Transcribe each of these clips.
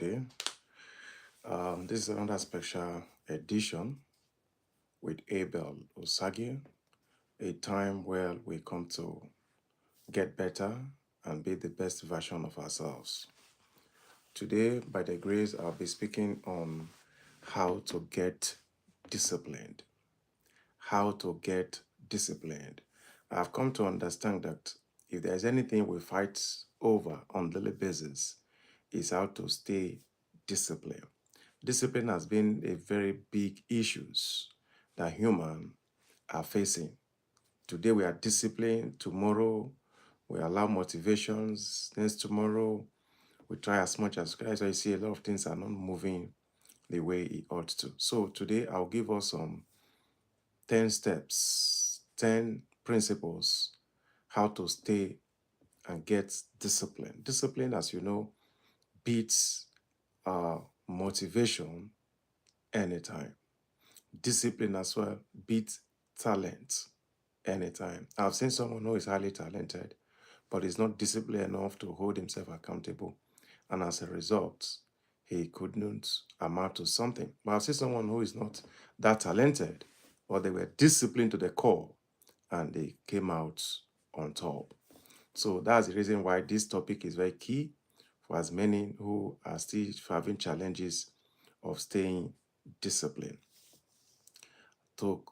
Okay. This is another special edition with Abel Osagi, a time where we come to get better and be the best version of ourselves. Today, by the grace, I'll be speaking on how to get disciplined. How to get disciplined. I've come to understand that if there's anything we fight over on daily basis, is how to stay disciplined. Discipline has been a very big issues that humans are facing. Today we are disciplined, tomorrow we allow motivations, next tomorrow we try as much as guys. I see a lot of things are not moving the way it ought to. So today I'll give us some 10 steps, 10 principles how to stay and get discipline. Discipline, as you know, beats motivation anytime. Discipline as well beats talent anytime. I've seen someone who is highly talented, but is not disciplined enough to hold himself accountable. And as a result, he couldn't amount to something. But I've seen someone who is not that talented, but they were disciplined to the core and they came out on top. So that's the reason why this topic is very key for as many who are still having challenges of staying disciplined. To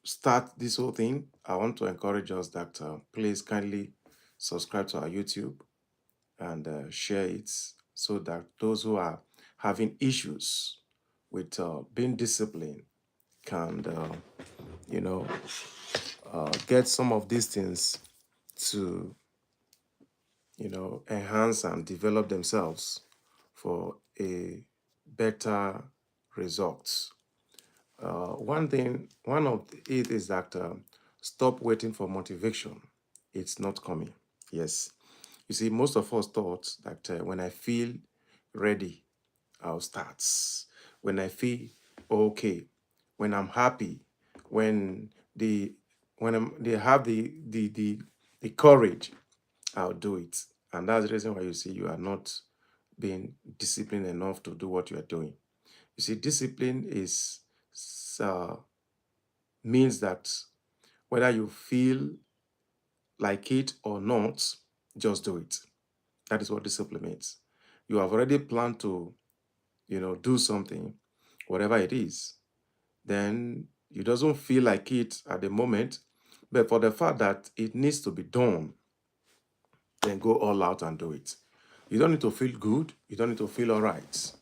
start this whole thing, I want to encourage us that please kindly subscribe to our YouTube and share it so that those who are having issues with being disciplined can, you know, get some of these things to, enhance and develop themselves for a better results. One of it is that stop waiting for motivation. It's not coming. Yes. You see, most of us thought that when I feel ready, I'll start. When I feel okay, when I'm happy, when the they have the courage, I'll do it. And that's the reason why you see you are not being disciplined enough to do what you are doing. You see, discipline is uh, means that whether you feel like it or not, just do it. That is what discipline means. You have already planned to, do something, whatever it is. Then it doesn't feel like it at the moment, but for the fact that it needs to be done, then go all out and do it. You don't need to feel good. You don't need to feel all right.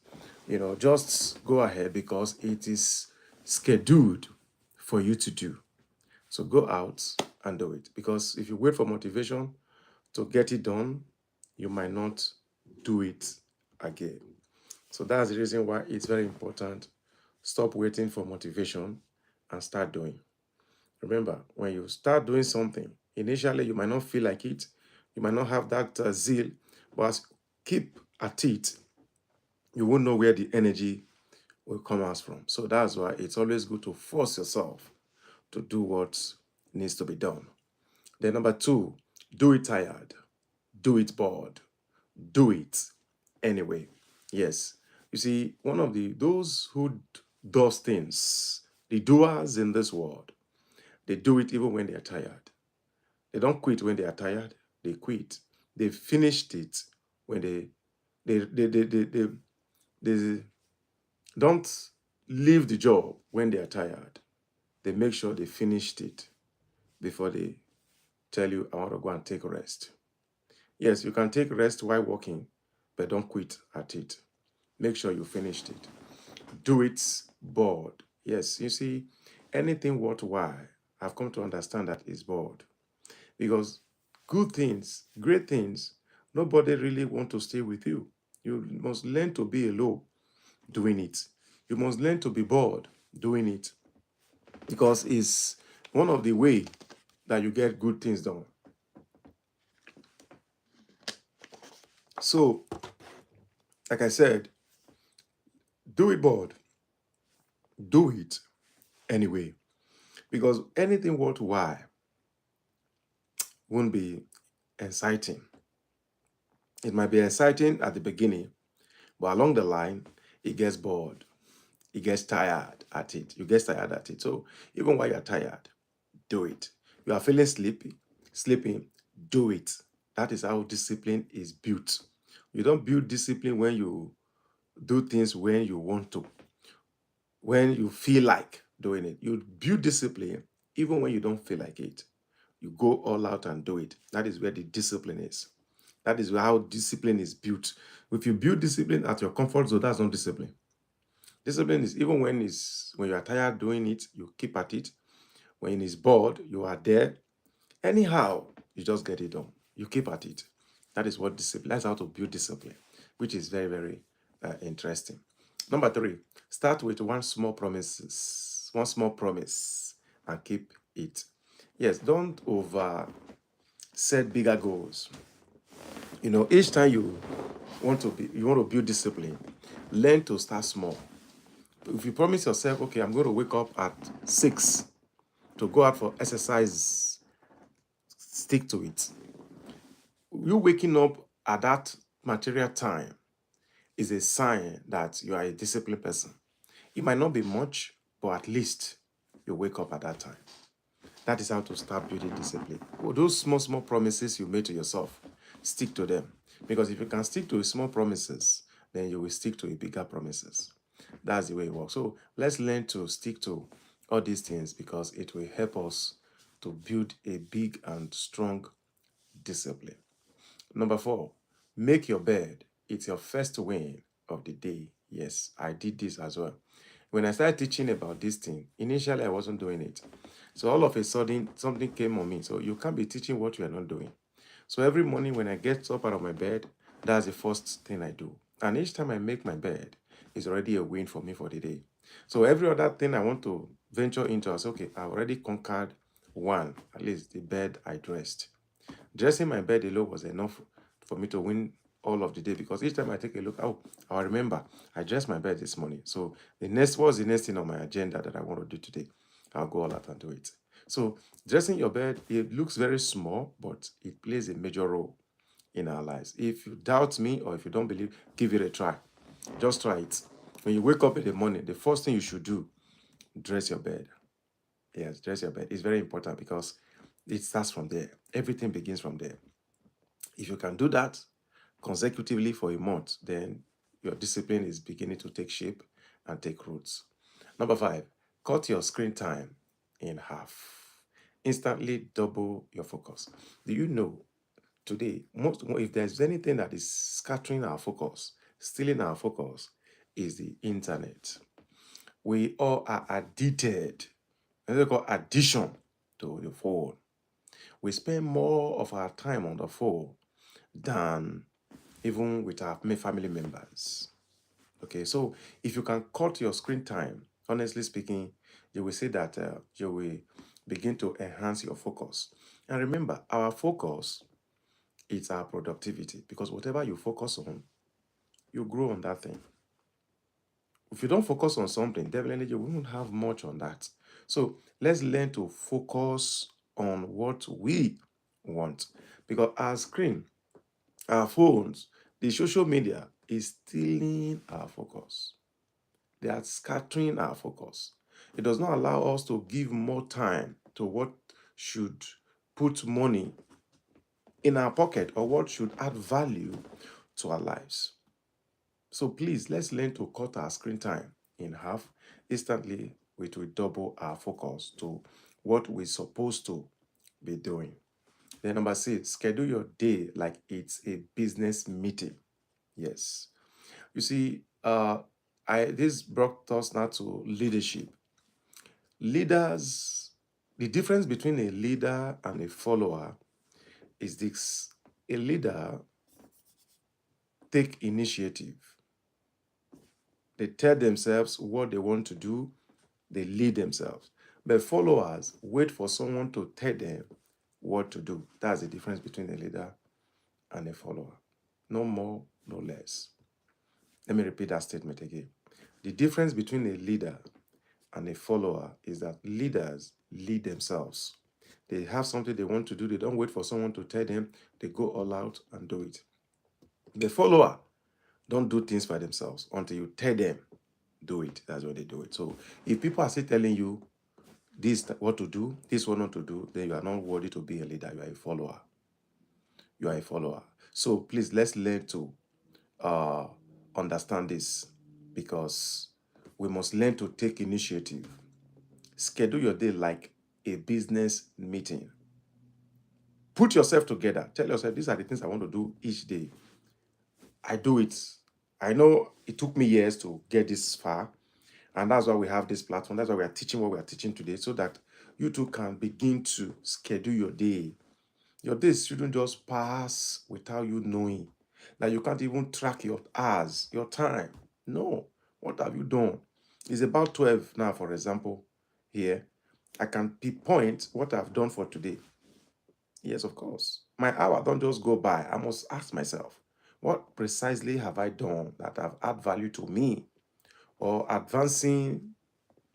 Just go ahead because it is scheduled for you to do. So go out and do it. Because if you wait for motivation to get it done, you might not do it again. So that's the reason why it's very important. Stop waiting for motivation and start doing. Remember, when you start doing something, initially you might not feel like it. You might not have that zeal, but keep at it. You won't know where the energy will come out from. So that's why it's always good to force yourself to do what needs to be done. Then number two, do it tired, do it bored, do it anyway. Yes. You see, one of those who does things, the doers in this world, they do it even when they are tired. They don't quit when they are tired. They quit. They finished it when they don't leave the job when they are tired. They make sure they finished it before they tell you, I want to go and take rest. Yes, you can take rest while working, but don't quit at it. Make sure you finished it. Do it bored. Yes, you see, anything worthwhile, I've come to understand that is bored. Because good things, great things, nobody really want to stay with you. You must learn to be alone doing it. You must learn to be bored doing it. Because it's one of the way that you get good things done. So, like I said, do it bored. Do it anyway. Because anything worthwhile won't be exciting. It might be exciting at the beginning, But along the line, it gets bored. It gets tired at it. You get tired at it. So even while you're tired, do it. You are feeling sleeping, do it. That is how discipline is built. You don't build discipline when you do things when you want to, when you feel like doing it. You build discipline even when you don't feel like it. You go all out and do it. That is where the discipline is. That is how discipline is built. If you build discipline at your comfort zone, that's not discipline. Discipline is even when you are tired doing it, you keep at it. When it's bored, you are there. Anyhow, you just get it done. You keep at it. That is what discipline. That's how to build discipline, which is very, very interesting. Number three, start with one small promise, and keep it. Yes, don't over set bigger goals. Each time you want to build discipline, learn to start small. If you promise yourself, okay, I'm going to wake up at 6 to go out for exercise, stick to it. You waking up at that material time is a sign that you are a disciplined person. It might not be much, but at least you wake up at that time. That is how to start building discipline. Well, those small, small promises you made to yourself, stick to them. Because if you can stick to small promises, then you will stick to a bigger promises. That's the way it works. So let's learn to stick to all these things because it will help us to build a big and strong discipline. Number four, make your bed. It's your first win of the day. Yes, I did this as well. When I started teaching about this thing, initially I wasn't doing it. So all of a sudden, something came on me. So you can't be teaching what you are not doing. So every morning when I get up out of my bed, that's the first thing I do. And each time I make my bed, it's already a win for me for the day. So every other thing I want to venture into, I say, okay, I already conquered one, at least the bed I dressed. Dressing my bed alone was enough for me to win all of the day because each time I take a look, oh, I remember I dressed my bed this morning. So what's the next thing on my agenda that I want to do today? I'll go all out and do it. So dressing your bed, it looks very small, but it plays a major role in our lives. If you doubt me or if you don't believe, give it a try. Just try it. When you wake up in the morning, the first thing you should do, dress your bed. Yes, dress your bed. It's very important because it starts from there. Everything begins from there. If you can do that consecutively for a month, then your discipline is beginning to take shape and take roots. Number five, cut your screen time in half. Instantly double your focus. Do you know today, if there's anything that is scattering our focus, stealing our focus, is the internet. We all are addicted, and they call addiction to the phone. We spend more of our time on the phone than even with our family members. Okay, so if you can cut your screen time, honestly speaking, you will see that you will begin to enhance your focus. And remember, our focus is our productivity because whatever you focus on, you grow on that thing. If you don't focus on something, definitely you won't have much on that. So let's learn to focus on what we want because our screen, our phones, the social media is stealing our focus. They are scattering our focus. It does not allow us to give more time to what should put money in our pocket or what should add value to our lives. So please, let's learn to cut our screen time in half. Instantly, it will double our focus to what we're supposed to be doing. Then number six, schedule your day like it's a business meeting. Yes. You see, this brought us now to leadership. Leaders, the difference between a leader and a follower is this. A leader take initiative. They tell themselves what they want to do, they lead themselves. But followers wait for someone to tell them what to do. That's the difference between a leader and a follower. No more, no less. Let me repeat that statement again. The difference between a leader and a follower is that leaders lead themselves. They have something they want to do. They don't wait for someone to tell them. They go all out and do it. The follower, Don't do things by themselves until you tell them do it. That's when they do it. So if people are still telling you this what to do, this what not to do, then you are not worthy to be a leader. You are a follower. You are a follower. So please let's learn to uh, understand this, because we must learn to take initiative. Schedule your day like a business meeting. Put yourself together. Tell yourself these are the things I want to do each day. I do it. I know it took me years to get this far, and that's why we have this platform. That's why we are teaching what we are teaching today, so that you too can begin to schedule your day. Your days shouldn't just pass without you knowing. That you can't even track your hours, your time. No. What have you done? It's about 12 now, for example, here. I can pinpoint what I've done for today. Yes, of course. My hour don't just go by. I must ask myself, what precisely have I done that have add value to me or advancing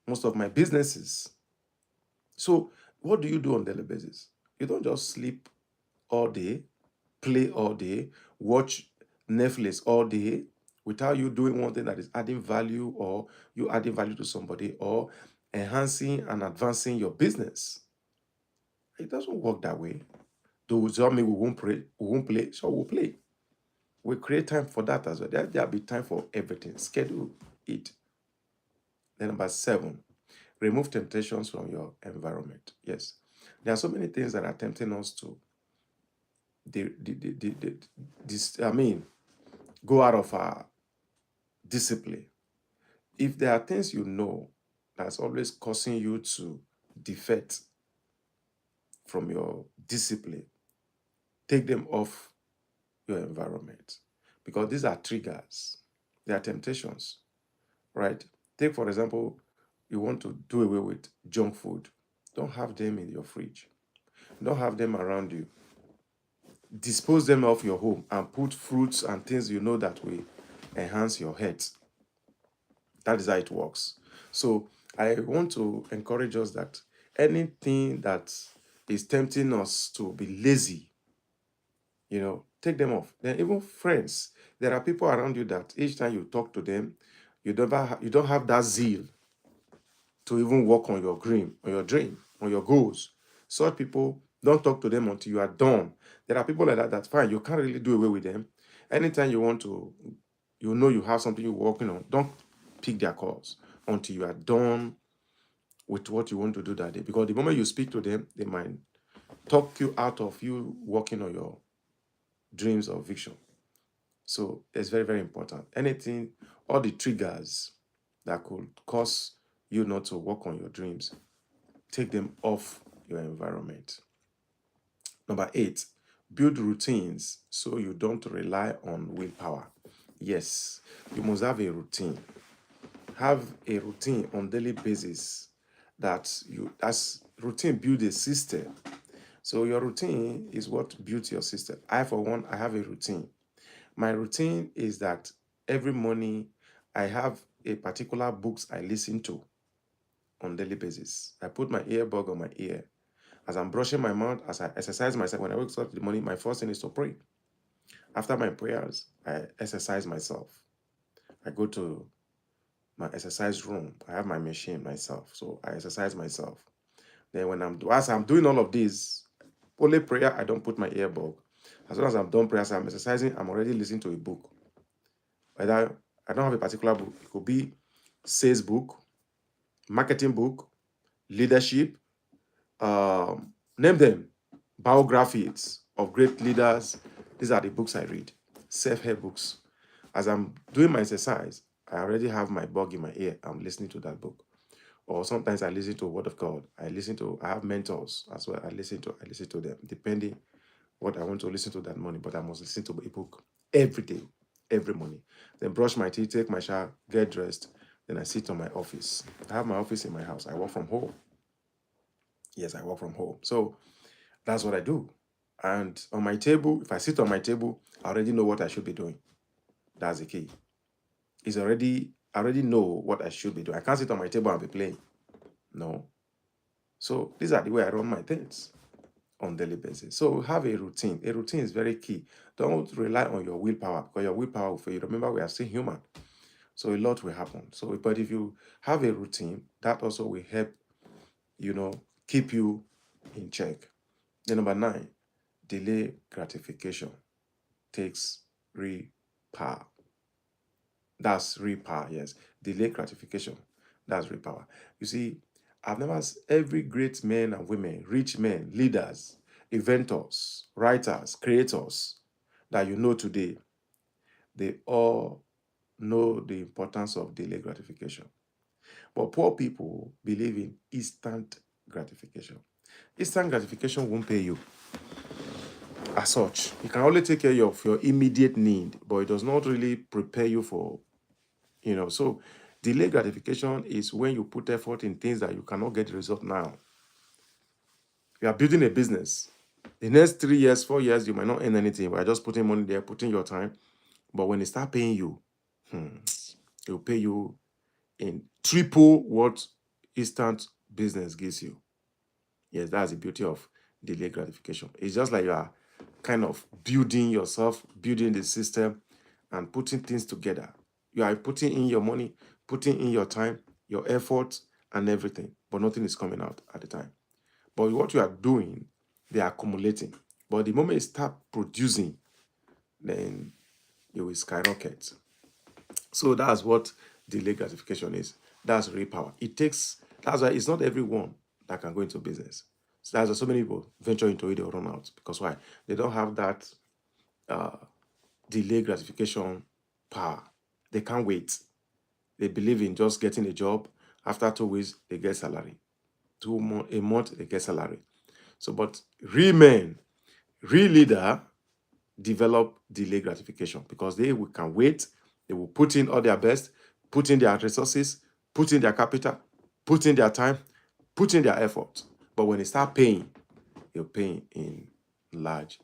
most of my businesses? So, what do you do on a daily basis? You don't just sleep all day, play all day, watch Netflix all day without you doing one thing that is adding value, or you adding value to somebody, or enhancing and advancing your business. It doesn't work that way. Does that mean we won't pray? We won't play? So we'll play. We create time for that as well. There'll be time for everything. Schedule it. Then number 7, remove temptations from your environment. Yes. There are so many things that are tempting us to go out of our discipline. If there are things you know that's always causing you to defect from your discipline, take them off your environment, because these are triggers. They are temptations, right? Take, for example, you want to do away with junk food. Don't have them in your fridge. Don't have them around you. Dispose them off your home and put fruits and things you know that will enhance your health. That is how it works. So I want to encourage us that anything that is tempting us to be lazy, take them off. Then even friends, there are people around you that each time you talk to them, you don't have that zeal to even work on your dream, on your goals. Such people, don't talk to them until you are done. There are people like that, that's fine. You can't really do away with them. Anytime you want to, you have something you're working on, don't pick their calls until you are done with what you want to do that day. Because the moment you speak to them, they might talk you out of you working on your dreams or vision. So it's very, very important. Anything, all the triggers that could cause you not to work on your dreams, take them off your environment. Number 8, build routines so you don't rely on willpower. Yes, you must have a routine. Have a routine on daily basis as routine build a system. So your routine is what builds your system. I, for one, I have a routine. My routine is that every morning I have a particular books I listen to on daily basis. I put my earbud on my ear. As I'm brushing my mouth, as I exercise myself, when I wake up in the morning, my first thing is to pray. After my prayers, I exercise myself. I go to my exercise room. I have my machine myself, so I exercise myself. Then as I'm doing all of this, only prayer, I don't put my earbud. As soon as I'm done prayer, as I'm exercising, I'm already listening to a book. Whether I don't have a particular book, it could be sales book, marketing book, leadership, name them, biographies of great leaders. These are the books I read, self-help books. As I'm doing my exercise, I already have my bug in my ear. I'm listening to that book. Or sometimes I listen to Word of God. I have mentors as well. I listen to them, depending what I want to listen to that morning. But I must listen to a book every day, every morning. Then brush my teeth, take my shower, get dressed. Then I sit on my office. I have my office in my house. I work from home. Yes, I work from home. So that's what I do. And on my table, if I sit on my table, I already know what I should be doing. That's the key. I already know what I should be doing. I can't sit on my table and be playing. No. So these are the way I run my things. on daily basis. So have a routine. A routine is very key. Don't rely on your willpower because your willpower will fail you. Remember, we are still human. So a lot will happen. So, but if you have a routine, that also will help, keep you in check. Then number 9, delay gratification takes repower. That's repower, yes. Delay gratification. That's repower. You see, I've never every great men and women, rich men, leaders, inventors, writers, creators that you know today, they all know the importance of delay gratification. But poor people believe in instant gratification. Instant gratification won't pay you as such. It can only take care of your immediate need, but it does not really prepare you for, So delay gratification is when you put effort in things that you cannot get the result now. You are building a business. The next 3 years, 4 years, you might not earn anything. But just putting money there, putting your time. But when they start paying you, it will pay you in triple what instant business gives you. Yes, that's the beauty of delayed gratification. It's just like you are kind of building yourself, building the system, and putting things together. You are putting in your money, putting in your time, your effort, and everything, but nothing is coming out at the time. But what you are doing, they are accumulating. But the moment you start producing, then you will skyrocket. So that's what delayed gratification is. That's real power. That's why it's not everyone that can go into business. So that's why so many people venture into it, they'll run out. Because why? They don't have that delayed gratification power. They can't wait. They believe in just getting a job. After 2 weeks, they get salary. A month, they get salary. So, but real men, real leader develop delayed gratification because can wait. They will put in all their best, put in their resources, put in their capital, put in their time, put in their effort. But when they start paying, they're paying in large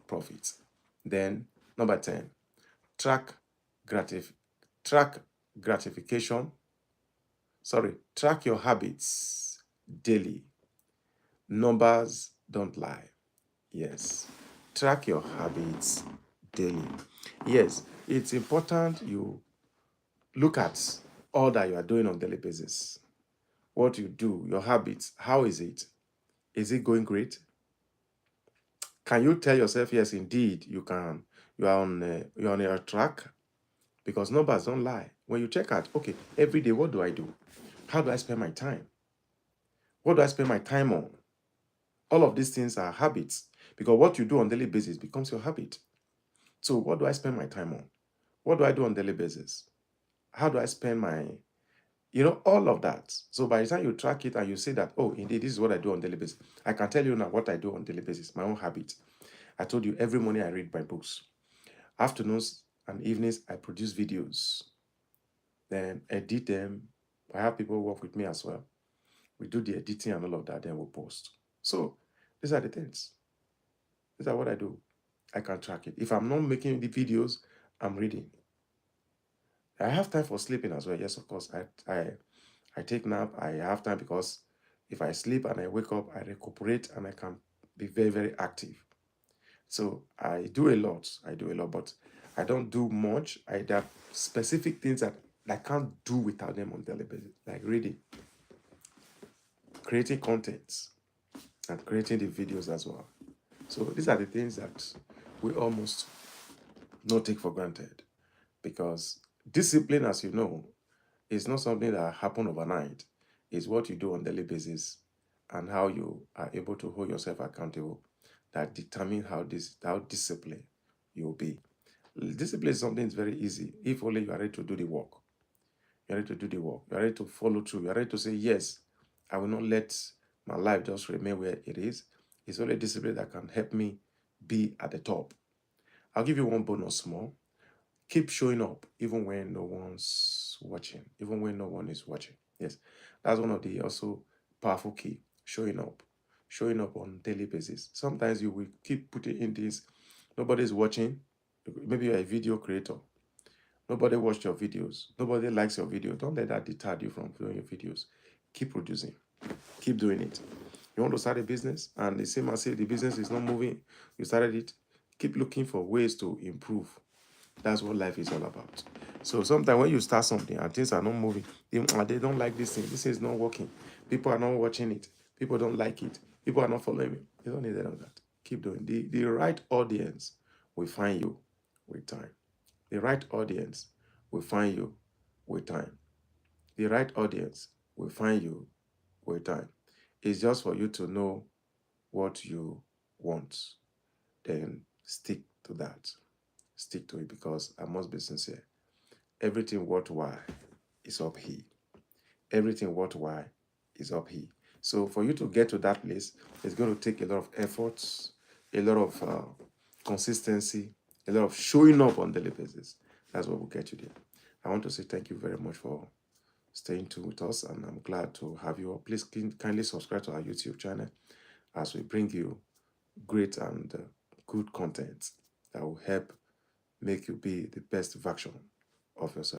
profits. Then number 10, track gratification. Track your habits daily. Numbers don't lie. Yes. Track your habits daily. Yes, it's important you look at all that you are doing on a daily basis. What you do, your habits, how is it? Is it going great? Can you tell yourself, yes, indeed, you can. You're on a track because numbers don't lie. When you check out, okay, every day, what do I do? How do I spend my time? What do I spend my time on? All of these things are habits because what you do on a daily basis becomes your habit. So what do I spend my time on? What do I do on a daily basis? How do I spend all of that. So by the time you track it and you say that, oh, indeed, this is what I do on a daily basis. I can tell you now what I do on a daily basis, my own habit. I told you every morning I read my books. Afternoons and evenings, I produce videos. Then edit them. I have people work with me as well. We do the editing and all of that, then we'll post. So these are the things. These are what I do. I can track it. If I'm not making the videos, I'm reading. I have time for sleeping as well. Yes, of course. I take nap. I have time because if I sleep and I wake up, I recuperate and I can be very, very active. So I do a lot. But I don't do much. There are specific things that I can't do without them on a daily basis, like reading, creating content, and creating the videos as well. So these are the things that we almost not take for granted because discipline, as you know, is not something that happen overnight. It's what you do on a daily basis and how you are able to hold yourself accountable that determine how disciplined you will be. Discipline is something that's very easy if only you are ready to do the work. You're ready to do the work. You're ready to follow through. You're ready to say, yes, I will not let my life just remain where it is. It's only discipline that can help me be at the top. I'll give you one bonus more. Keep showing up even when no one's watching, even when no one is watching. Yes, that's one of the also powerful key. Showing up on daily basis. Sometimes you will keep putting in this. Nobody's watching. Maybe you're a video creator. Nobody watched your videos. Nobody likes your video. Don't let that deter you from doing your videos. Keep producing. Keep doing it. You want to start a business and the same as if the business is not moving, you started it, keep looking for ways to improve. That's what life is all about. So sometimes when you start something and things are not moving, they don't like this thing. This is not working. People are not watching it. People don't like it. People are not following me. You don't need any of that. Keep doing. The right audience will find you with time. The right audience will find you with time. The right audience will find you with time. It's just for you to know what you want. Then stick to that. Stick to it, because I must be sincere. Everything worthwhile is up here. Everything worthwhile is up here. So for you to get to that place, it's going to take a lot of efforts, a lot of consistency, a lot of showing up on daily basis. That's what will get you there. I want to say thank you very much for staying tuned with us, and I'm glad to have you all. Please kindly subscribe to our YouTube channel as we bring you great and good content that will help make you be the best version of yourself.